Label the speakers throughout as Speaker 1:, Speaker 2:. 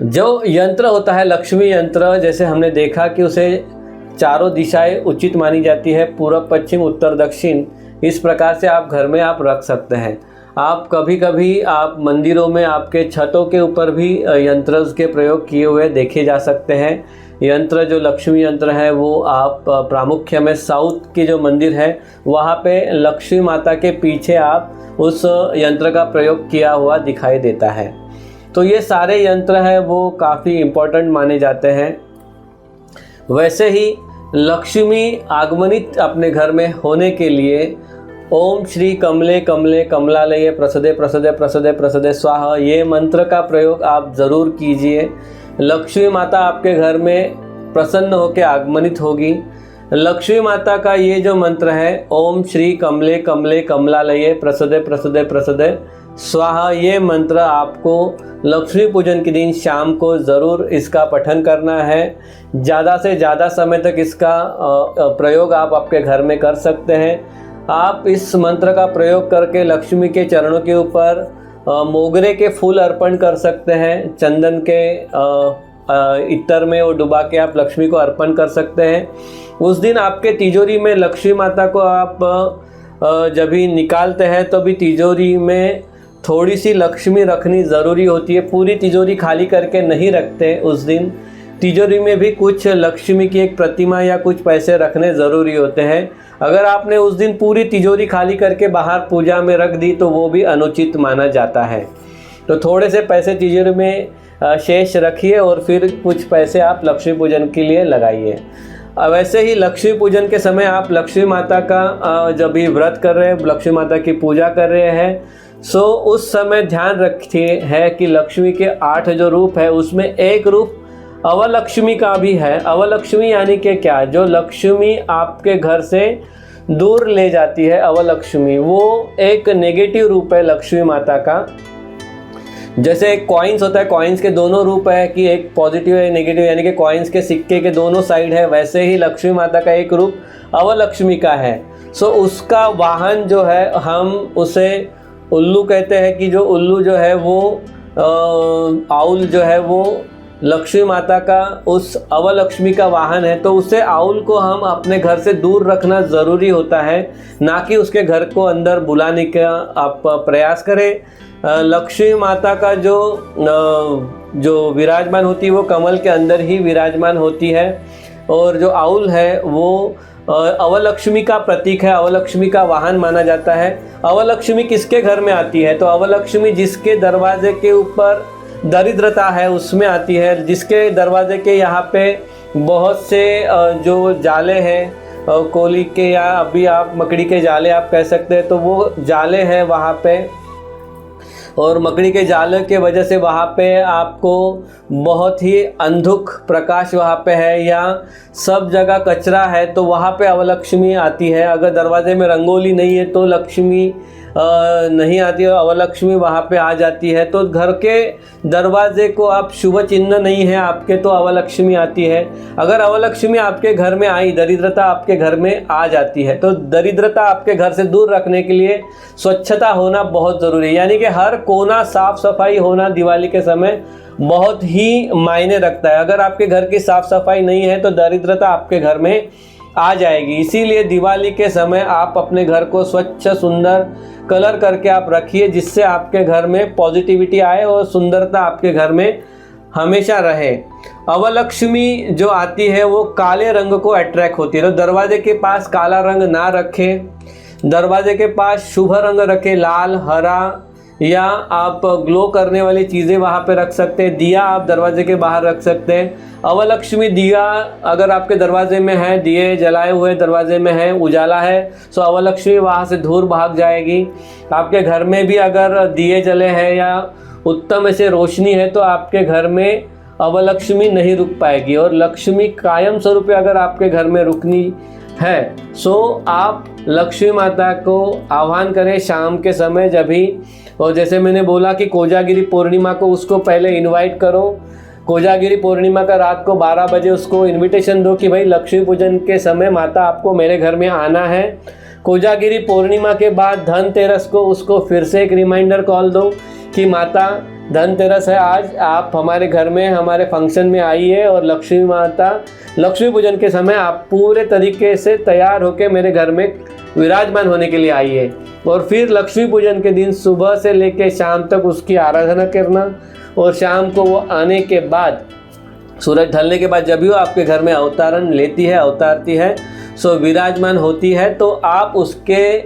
Speaker 1: जो यंत्र होता है लक्ष्मी यंत्र, जैसे हमने देखा कि उसे चारों दिशाएं उचित मानी जाती है, पूर्व पश्चिम उत्तर दक्षिण, इस प्रकार से आप घर में आप रख सकते हैं। आप कभी कभी आप मंदिरों में आपके छतों के ऊपर भी यंत्र के प्रयोग किए हुए देखे जा सकते हैं। यंत्र जो लक्ष्मी यंत्र है वो आप प्रामुख्य में साउथ के जो मंदिर है वहाँ पे लक्ष्मी माता के पीछे आप उस यंत्र का प्रयोग किया हुआ दिखाई देता है। तो ये सारे यंत्र हैं वो काफ़ी इम्पोर्टेंट माने जाते हैं। वैसे ही लक्ष्मी आगमनित अपने घर में होने के लिए ओम श्री कमले कमले कमलालये प्रसदे प्रसदे प्रसदे प्रसदे स्वाहा, ये मंत्र का प्रयोग आप ज़रूर कीजिए। लक्ष्मी माता आपके घर में प्रसन्न होकर आगमनित होगी। लक्ष्मी माता का ये जो मंत्र है ओम श्री कमले कमले कमलालये प्रसदे प्रसदे प्रसदे स्वाहा, ये मंत्र आपको लक्ष्मी पूजन के दिन शाम को ज़रूर इसका पठन करना है। ज़्यादा से ज़्यादा समय तक इसका प्रयोग आप आपके घर में कर सकते हैं। आप इस मंत्र का प्रयोग करके लक्ष्मी के चरणों के ऊपर मोगरे के फूल अर्पण कर सकते हैं। चंदन के इत्र में वो डुबा के आप लक्ष्मी को अर्पण कर सकते हैं। उस दिन आपके तिजोरी में लक्ष्मी माता को आप जब भी निकालते हैं तो भी तिजोरी में थोड़ी सी लक्ष्मी रखनी ज़रूरी होती है। पूरी तिजोरी खाली करके नहीं रखते। उस दिन तिजोरी में भी कुछ लक्ष्मी की एक प्रतिमा या कुछ पैसे रखने ज़रूरी होते हैं। अगर आपने उस दिन पूरी तिजोरी खाली करके बाहर पूजा में रख दी तो वो भी अनुचित माना जाता है। तो थोड़े से पैसे तिजोरी में शेष रखिए और फिर कुछ पैसे आप लक्ष्मी पूजन के लिए लगाइए। वैसे ही लक्ष्मी पूजन के समय आप लक्ष्मी माता का जब भी व्रत कर रहे हैं, लक्ष्मी माता की पूजा कर रहे हैं, सो उस समय ध्यान रखिए है कि लक्ष्मी के 8 जो रूप है उसमें एक रूप अवलक्ष्मी का भी है। अवलक्ष्मी यानी कि क्या, जो लक्ष्मी आपके घर से दूर ले जाती है, अवलक्ष्मी वो एक नेगेटिव रूप है लक्ष्मी माता का। जैसे एक कॉइन्स होता है, कॉइन्स के दोनों रूप है कि एक पॉजिटिव है नेगेटिव, यानी कि कॉइन्स के सिक्के के दोनों साइड है, वैसे ही लक्ष्मी माता का एक रूप अवलक्ष्मी का है। सो उसका वाहन जो है हम उसे उल्लू कहते हैं कि जो उल्लू जो है वो आउल जो है वो लक्ष्मी माता का उस अवलक्ष्मी का वाहन है। तो उसे आउल को हम अपने घर से दूर रखना ज़रूरी होता है, ना कि उसके घर को अंदर बुलाने का आप प्रयास करें। लक्ष्मी माता का जो विराजमान होती है वो कमल के अंदर ही विराजमान होती है, और जो आउल है वो अवलक्ष्मी का प्रतीक है, अवलक्ष्मी का वाहन माना जाता है। अवलक्ष्मी किसके घर में आती है, तो अवलक्ष्मी जिसके दरवाजे के ऊपर दरिद्रता है उसमें आती है, जिसके दरवाजे के यहाँ पे बहुत से जो जाले हैं कोली के या अभी आप मकड़ी के जाले आप कह सकते हैं, तो वो जाले हैं वहाँ पे, और मकड़ी के जाल के वजह से वहाँ पे आपको बहुत ही अंधुक प्रकाश वहाँ पे है, या सब जगह कचरा है तो वहाँ पे अवलक्ष्मी आती है। अगर दरवाजे में रंगोली नहीं है तो लक्ष्मी नहीं आती है, अवलक्ष्मी वहाँ पे आ जाती है। तो घर के दरवाजे को आप शुभ चिन्ह नहीं है आपके तो अवलक्ष्मी आती है। अगर अवलक्ष्मी आपके घर में आई, दरिद्रता आपके घर में आ जाती है, तो दरिद्रता आपके घर से दूर रखने के लिए स्वच्छता होना बहुत ज़रूरी है। यानी कि हर कोना साफ सफाई होना दिवाली के समय बहुत ही मायने रखता है। अगर आपके घर की साफ सफाई नहीं है तो दरिद्रता आपके घर में आ जाएगी। इसीलिए दिवाली के समय आप अपने घर को स्वच्छ सुंदर कलर करके आप रखिए, जिससे आपके घर में पॉजिटिविटी आए और सुंदरता आपके घर में हमेशा रहे। अवलक्ष्मी जो आती है वो काले रंग को अट्रैक्ट होती है, तो दरवाजे के पास काला रंग ना रखें, दरवाजे के पास शुभ रंग रखें, लाल, हरा, या आप ग्लो करने वाली चीज़ें वहाँ पे रख सकते हैं। दिया आप दरवाजे के बाहर रख सकते हैं। अवलक्ष्मी दिया अगर आपके दरवाजे में है, दिए जलाए हुए दरवाजे में है, उजाला है, तो अवलक्ष्मी वहाँ से दूर भाग जाएगी। आपके घर में भी अगर दिए जले हैं या उत्तम ऐसे रोशनी है तो आपके घर में अवलक्ष्मी नहीं रुक पाएगी। और लक्ष्मी कायम स्वरूप अगर आपके घर में रुकनी है सो आप लक्ष्मी माता को आह्वान करें शाम के समय जब भी, और जैसे मैंने बोला कि कोजागिरी पूर्णिमा को उसको पहले इनवाइट करो। कोजागिरी पूर्णिमा का रात को 12 बजे उसको इनविटेशन दो कि भाई लक्ष्मी पूजन के समय माता आपको मेरे घर में आना है। कोजागिरी पूर्णिमा के बाद धनतेरस को उसको फिर से एक रिमाइंडर कॉल दो कि माता धनतेरस है आज, आप हमारे घर में हमारे फंक्शन में आइए और लक्ष्मी माता लक्ष्मी पूजन के समय आप पूरे तरीके से तैयार होकर मेरे घर में विराजमान होने के लिए आइए। और फिर लक्ष्मी पूजन के दिन सुबह से लेकर शाम तक उसकी आराधना करना, और शाम को वो आने के बाद सूरज ढलने के बाद जब भी वो आपके घर में अवतारण लेती है, अवतारती है, सो विराजमान होती है, तो आप उसके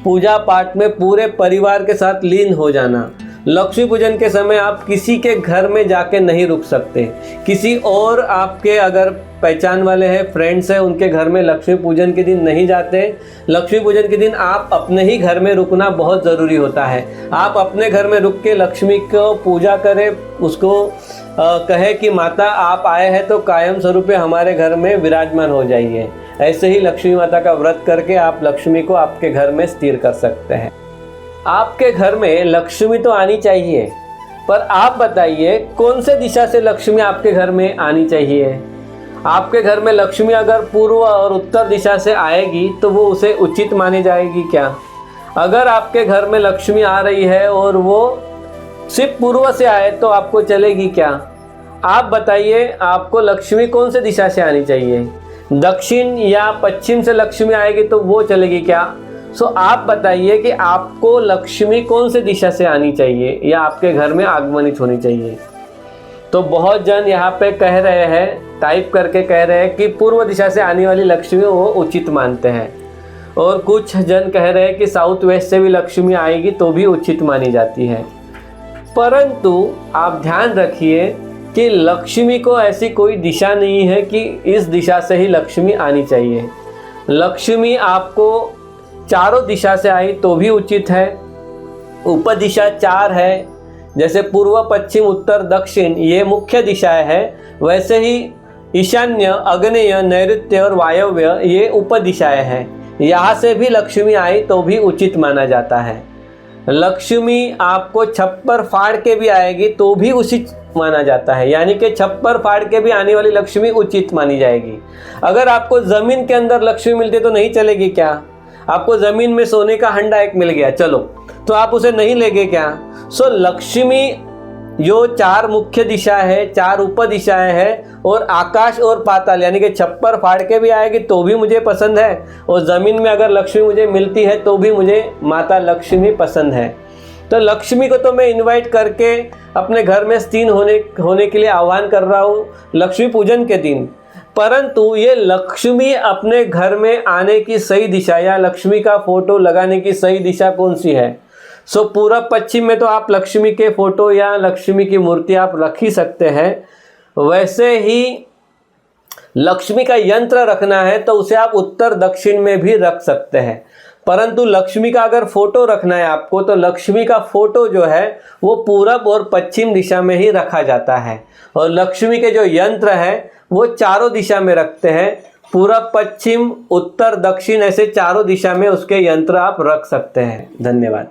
Speaker 1: पूजा पाठ में पूरे परिवार के साथ लीन हो जाना। लक्ष्मी पूजन के समय आप किसी के घर में जाके नहीं रुक सकते। किसी और आपके अगर पहचान वाले हैं, फ्रेंड्स हैं, उनके घर में लक्ष्मी पूजन के दिन नहीं जाते। लक्ष्मी पूजन के दिन आप अपने ही घर में रुकना बहुत ज़रूरी होता है। आप अपने घर में रुक के लक्ष्मी को पूजा करें, उसको कहे कि माता आप आए हैं तो कायम स्वरूप हमारे घर में विराजमान हो जाइए। ऐसे ही लक्ष्मी माता का व्रत करके आप लक्ष्मी को आपके घर में स्थिर कर सकते हैं। आपके घर में लक्ष्मी तो आनी चाहिए, पर आप बताइए कौन से दिशा से लक्ष्मी आपके घर में आनी चाहिए। आपके घर में लक्ष्मी अगर पूर्व और उत्तर दिशा से आएगी तो वो उसे उचित मानी जाएगी क्या? अगर आपके घर में लक्ष्मी आ रही है और वो सिर्फ पूर्व से आए तो आपको चलेगी क्या? आप बताइए आपको लक्ष्मी कौन से दिशा से आनी चाहिए? दक्षिण या पश्चिम से लक्ष्मी आएगी तो वो चलेगी क्या? सो आप बताइए कि आपको लक्ष्मी कौन से दिशा से आनी चाहिए या आपके घर में आगमनित होनी चाहिए। तो बहुत जन यहाँ पे कह रहे हैं, टाइप करके कह रहे हैं कि पूर्व दिशा से आने वाली लक्ष्मी वो उचित मानते हैं, और कुछ जन कह रहे हैं कि साउथ वेस्ट से भी लक्ष्मी आएगी तो भी उचित मानी जाती है। परंतु आप ध्यान रखिए कि लक्ष्मी को ऐसी कोई दिशा नहीं है कि इस दिशा से ही लक्ष्मी आनी चाहिए। लक्ष्मी आपको चारों दिशा से आई तो भी उचित है। उप दिशा 4 है, जैसे पूर्व, पश्चिम, उत्तर, दक्षिण ये मुख्य दिशाएं हैं, वैसे ही ईशान्य, आग्नेय, नैऋत्य और वायव्य ये उप दिशाएं हैं। यहाँ से भी लक्ष्मी आई तो भी उचित माना जाता है। लक्ष्मी आपको छप्पर फाड़ के भी आएगी तो भी उचित माना जाता है, यानी कि छप्पर फाड़ के भी आने वाली लक्ष्मी उचित मानी जाएगी। अगर आपको ज़मीन के अंदर लक्ष्मी मिलती तो नहीं चलेगी क्या? आपको ज़मीन में सोने का हंडा एक मिल गया, चलो, तो आप उसे नहीं लेंगे क्या? सो लक्ष्मी जो 4 मुख्य दिशा है, 4 उप दिशाएं हैं, और आकाश और पाताल यानी कि छप्पर फाड़ के भी आएगी तो भी मुझे पसंद है, और ज़मीन में अगर लक्ष्मी मुझे मिलती है तो भी मुझे माता लक्ष्मी पसंद है। तो लक्ष्मी को तो मैं इनवाइट करके अपने घर में स्थिर होने के लिए आह्वान कर रहा हूँ लक्ष्मी पूजन के दिन। परंतु ये लक्ष्मी अपने घर में आने की सही दिशा या लक्ष्मी का फोटो लगाने की सही दिशा कौन सी है? सो पूरब पश्चिम में तो आप लक्ष्मी के फोटो या लक्ष्मी की मूर्ति आप रख ही सकते हैं। वैसे ही लक्ष्मी का यंत्र रखना है तो उसे आप उत्तर दक्षिण में भी रख सकते हैं। परंतु लक्ष्मी का अगर फोटो रखना है आपको तो लक्ष्मी का फोटो जो है वो पूरब और पश्चिम दिशा में ही रखा जाता है, और लक्ष्मी के जो यंत्र है वो चारों दिशा में रखते हैं। पूरब, पश्चिम, उत्तर, दक्षिण ऐसे चारों दिशा में उसके यंत्र आप रख सकते हैं। धन्यवाद।